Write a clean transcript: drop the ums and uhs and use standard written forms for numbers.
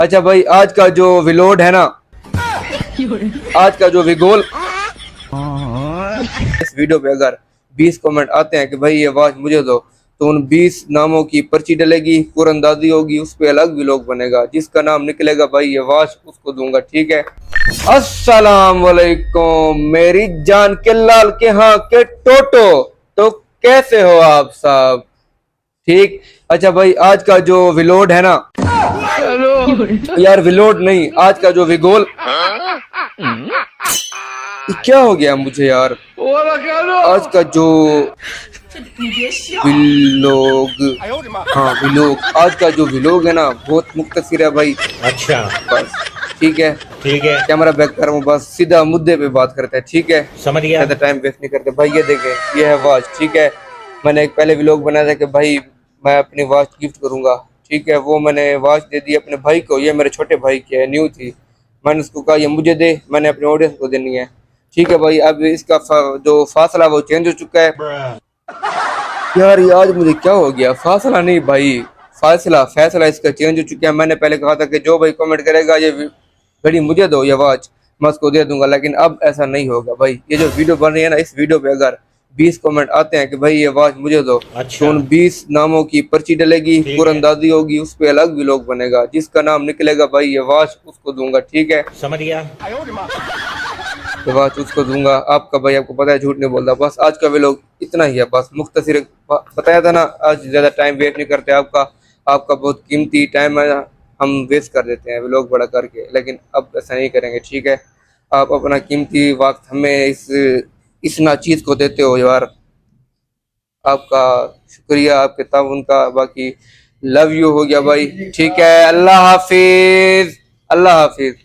अच्छा भाई, आज का जो विलोड है ना, आज का जो विगोल, इस वीडियो पे अगर 20 कमेंट आते हैं कि भाई ये आवाज मुझे दो, तो उन 20 नामों की पर्ची डलेगी, कुरंदाजी होगी, उस पे अलग व्लॉग बनेगा। जिसका नाम निकलेगा भाई ये आवाज उसको दूंगा, ठीक है। अस्सलाम वालेकुम मेरी जान के लाल के हाँ के टोटो, तो कैसे हो आप सब? ठीक। अच्छा भाई, आज का जो विलोड है ना, यार विलोड नहीं, आज का जो विगोल, ये क्या हो गया मुझे यार। आज का जो विलोग, हाँ विलोग, आज का जो विलोग है ना बहुत मुख्तसर है भाई। अच्छा, बस ठीक है, ठीक है, कैमरा बैक कर रहा हूँ, बस सीधा मुद्दे पे बात करते हैं, ठीक है। समझ गया। ज्यादा टाइम वेस्ट नहीं करते भाई। ये देखें, ये है वॉच, ठीक है। मैंने एक पहले व्लॉग बनाया था कि भाई मैं अपनी वॉच गिफ्ट करूंगा, ठीक है। वो मैंने वॉच दे दी अपने भाई को, ये मेरे छोटे भाई की है, न्यू थी। मैंने उसको कहा ये मुझे दे, मैंने अपने ऑडियंस को देनी है, ठीक है भाई। अब इसका जो फासला वो चेंज हो चुका है यार। ये आज मुझे क्या हो गया, फासला नहीं भाई, फासला फैसला इसका चेंज हो चुका है। मैंने पहले कहा था कि जो भाई कमेंट करेगा ये घड़ी मुझे दो, ये वॉच मैं उसको दे दूंगा, लेकिन अब ऐसा नहीं होगा भाई। ये जो वीडियो बन रही है ना, इस वीडियो पे अगर 20 कमेंट आते हैं कि भाई ये वॉच मुझे दो, तो अच्छा, उन 20 नामों की पर्ची डलेगी, ठीक है, कुरंदाजी होगी, उस पे अलग व्लॉग बनेगा। जिसका नाम निकलेगा भाई ये वॉच उसको दूंगा, ठीक है। समझ गया। तो बात उसको दूंगा। आपका भाई आपको पता है झूठ नहीं बोलता। बस आज का व्लॉग इतना ही है, बस मुख्तसर बताया था ना। आज ज़्यादा टाइम वेस्ट नहीं करते, आपका आपका बहुत कीमती टाइम है, हम वेस्ट कर देते हैं व्लॉग बड़ा करके, लेकिन अब ऐसा नहीं करेंगे, ठीक है। आप अपना कीमती वक्त हमें इस नाचीज़ को देते हो यार, आपका शुक्रिया, आपके ताउन का। बाकी लव यू हो गया भाई, ठीक है। अल्लाह हाफिज, अल्लाह हाफिज।